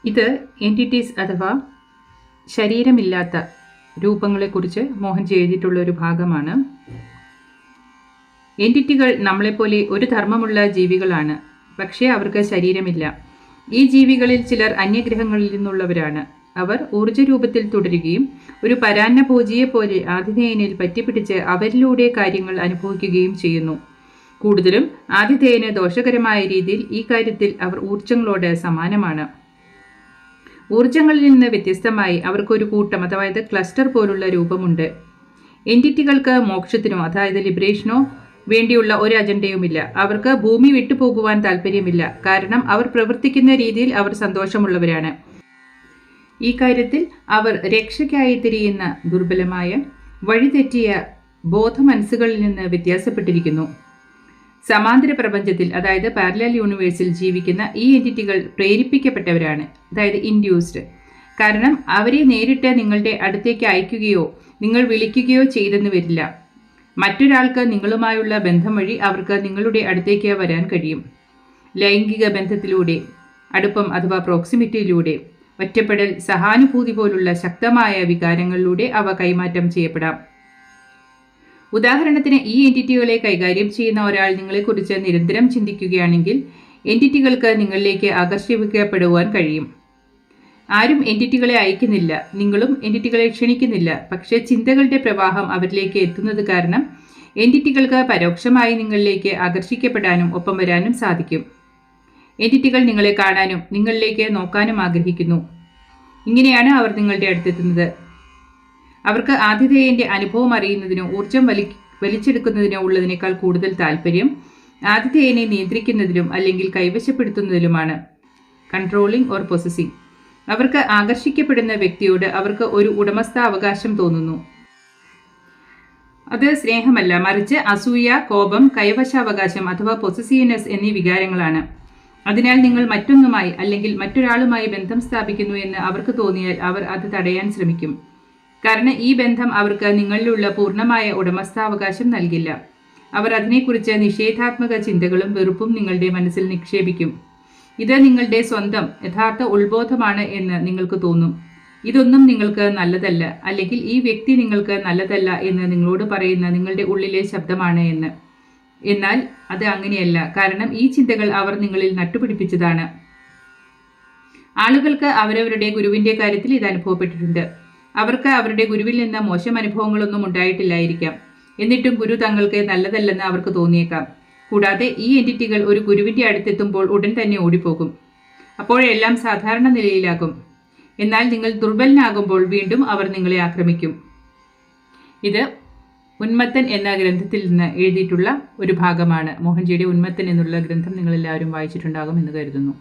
ഇത് എൻറ്റിറ്റീസ് അഥവാ ശരീരമില്ലാത്ത രൂപങ്ങളെക്കുറിച്ച് മോഹൻജി എഴുതിയിട്ടുള്ള ഒരു ഭാഗമാണ്. എൻറ്റിറ്റികൾ നമ്മളെപ്പോലെ ഒരു ധർമ്മമുള്ള ജീവികളാണ്, പക്ഷേ അവർക്ക് ശരീരമില്ല. ഈ ജീവികളിൽ ചിലർ അന്യഗ്രഹങ്ങളിൽ നിന്നുള്ളവരാണ്. അവർ ഊർജ്ജരൂപത്തിൽ തുടരുകയും ഒരു പരാന്നഭോജിയെ പോലെ ആതിഥേയനിൽ പറ്റിപ്പിടിച്ച് അവരിലൂടെ കാര്യങ്ങൾ അനുഭവിക്കുകയും ചെയ്യുന്നു. കൂടുതലും ആതിഥേയന് ദോഷകരമായ രീതിയിൽ ഈ കാര്യത്തിൽ അവർ ഊർജ്ജങ്ങളോട് സമാനമാണ്. ഊർജ്ജങ്ങളിൽ നിന്ന് വ്യത്യസ്തമായി അവർക്കൊരു കൂട്ടം അതായത് ക്ലസ്റ്റർ പോലുള്ള രൂപമുണ്ട്. എൻറ്റിറ്റികൾക്ക് മോക്ഷത്തിനോ അതായത് ലിബറേഷനോ വേണ്ടിയുള്ള ഒരു അജണ്ടയുമില്ല. അവർക്ക് ഭൂമി വിട്ടുപോകുവാൻ താല്പര്യമില്ല. കാരണം അവർ പ്രവർത്തിക്കുന്ന രീതിയിൽ അവർ സന്തോഷമുള്ളവരാണ്. ഈ കാര്യത്തിൽ അവർ രക്ഷയ്ക്കായി തിരിയുന്ന ദുർബലമായ വഴിതെറ്റിയ ബോധമനസ്സുകളിൽ നിന്ന് വ്യത്യാസപ്പെട്ടിരിക്കുന്നു. സമാന്തര പ്രപഞ്ചത്തിൽ അതായത് പാരലൽ യൂണിവേഴ്സിൽ ജീവിക്കുന്ന ഈ എൻറ്റിറ്റികൾ പ്രേരിപ്പിക്കപ്പെട്ടവരാണ്, അതായത് ഇൻഡ്യൂസ്ഡ്. കാരണം അവരെ നേരിട്ട് നിങ്ങളുടെ അടുത്തേക്ക് അയക്കുകയോ നിങ്ങൾ വിളിക്കുകയോ ചെയ്തെന്ന് വരില്ല. മറ്റൊരാൾക്ക് നിങ്ങളുമായുള്ള ബന്ധം വഴി അവർക്ക് നിങ്ങളുടെ അടുത്തേക്ക് വരാൻ കഴിയും. ലൈംഗിക ബന്ധത്തിലൂടെ, അടുപ്പം അഥവാ പ്രോക്സിമിറ്റിയിലൂടെ, ഒറ്റപ്പെടൽ, സഹാനുഭൂതി പോലുള്ള ശക്തമായ വികാരങ്ങളിലൂടെ അവ കൈമാറ്റം ചെയ്യപ്പെടാം. ഉദാഹരണത്തിന്, ഈ എൻറ്റിറ്റികളെ കൈകാര്യം ചെയ്യുന്ന ഒരാൾ നിങ്ങളെക്കുറിച്ച് നിരന്തരം ചിന്തിക്കുകയാണെങ്കിൽ എൻറ്റിറ്റികൾക്ക് നിങ്ങളിലേക്ക് ആകർഷിക്കപ്പെടുവാൻ കഴിയും. ആരും എൻറ്റിറ്റികളെ അയക്കുന്നില്ല, നിങ്ങളും എൻറ്റിറ്റികളെ ക്ഷണിക്കുന്നില്ല. പക്ഷേ ചിന്തകളുടെ പ്രവാഹം അവരിലേക്ക് എത്തുന്നത് കാരണം എൻറ്റിറ്റികൾക്ക് പരോക്ഷമായി നിങ്ങളിലേക്ക് ആകർഷിക്കപ്പെടാനും ഒപ്പം വരാനും സാധിക്കും. എൻറ്റിറ്റികൾ നിങ്ങളെ കാണാനും നിങ്ങളിലേക്ക് നോക്കാനും ആഗ്രഹിക്കുന്നു. ഇങ്ങനെയാണ് അവർ നിങ്ങളുടെ അടുത്തെത്തുന്നത്. അവർക്ക് ആതിഥേയന്റെ അനുഭവം അറിയുന്നതിനോ ഊർജം വലിച്ചെടുക്കുന്നതിനോ ഉള്ളതിനേക്കാൾ കൂടുതൽ താല്പര്യം ആതിഥേയനെ നിയന്ത്രിക്കുന്നതിലും അല്ലെങ്കിൽ കൈവശപ്പെടുത്തുന്നതിലുമാണ്. Controlling or possessing. അവർക്ക് ആകർഷിക്കപ്പെടുന്ന വ്യക്തിയോട് അവർക്ക് ഒരു ഉടമസ്ഥാവകാശം തോന്നുന്നു. അത് സ്നേഹമല്ല, മറിച്ച് അസൂയ, കോപം, കൈവശാവകാശം അഥവാ പൊസസീവ്നെസ് എന്നീ വികാരങ്ങളാണ്. അതിനാൽ നിങ്ങൾ മറ്റൊന്നുമായി അല്ലെങ്കിൽ മറ്റൊരാളുമായി ബന്ധം സ്ഥാപിക്കുന്നു എന്ന് അവർക്ക് തോന്നിയാൽ അവർ അത് തടയാൻ ശ്രമിക്കും. കാരണം ഈ ബന്ധം അവർക്ക് നിങ്ങളിലുള്ള പൂർണ്ണമായ ഉടമസ്ഥാവകാശം നൽകില്ല. അവർ അതിനെക്കുറിച്ച് നിഷേധാത്മക ചിന്തകളും വെറുപ്പും നിങ്ങളുടെ മനസ്സിൽ നിക്ഷേപിക്കും. ഇത് നിങ്ങളുടെ സ്വന്തം യഥാർത്ഥ ഉൾബോധമാണ് എന്ന് നിങ്ങൾക്ക് തോന്നും. ഇതൊന്നും നിങ്ങൾക്ക് നല്ലതല്ല, അല്ലെങ്കിൽ ഈ വ്യക്തി നിങ്ങൾക്ക് നല്ലതല്ല എന്ന് നിങ്ങളോട് പറയുന്ന നിങ്ങളുടെ ഉള്ളിലെ ശബ്ദമാണ് എന്ന്. എന്നാൽ അത് അങ്ങനെയല്ല, കാരണം ഈ ചിന്തകൾ അവർ നിങ്ങളിൽ നട്ടുപിടിപ്പിച്ചതാണ്. ആളുകൾക്ക് അവരവരുടെ ഗുരുവിന്റെ കാര്യത്തിൽ ഇത് അനുഭവപ്പെട്ടിട്ടുണ്ട്. അവർക്ക് അവരുടെ ഗുരുവിൽ നിന്ന് മോശം അനുഭവങ്ങളൊന്നും ഉണ്ടായിട്ടില്ലായിരിക്കാം. എന്നിട്ടും ഗുരു തങ്ങൾക്ക് നല്ലതല്ലെന്ന് അവർക്ക് തോന്നിയേക്കാം. കൂടാതെ ഈ എൻറ്റിറ്റികൾ ഒരു ഗുരുവിന്റെ അടുത്തെത്തുമ്പോൾ ഉടൻ തന്നെ ഓടിപ്പോകും. അപ്പോഴെല്ലാം സാധാരണ നിലയിലാകും. എന്നാൽ നിങ്ങൾ ദുർബലനാകുമ്പോൾ വീണ്ടും അവർ നിങ്ങളെ ആക്രമിക്കും. ഇത് ഉന്മത്തൻ എന്ന ഗ്രന്ഥത്തിൽ നിന്ന് എഴുതിയിട്ടുള്ള ഒരു ഭാഗമാണ്. മോഹൻജിയുടെ ഉന്മത്തൻ എന്നുള്ള ഗ്രന്ഥം നിങ്ങളെല്ലാവരും വായിച്ചിട്ടുണ്ടാകും എന്ന് കരുതുന്നു.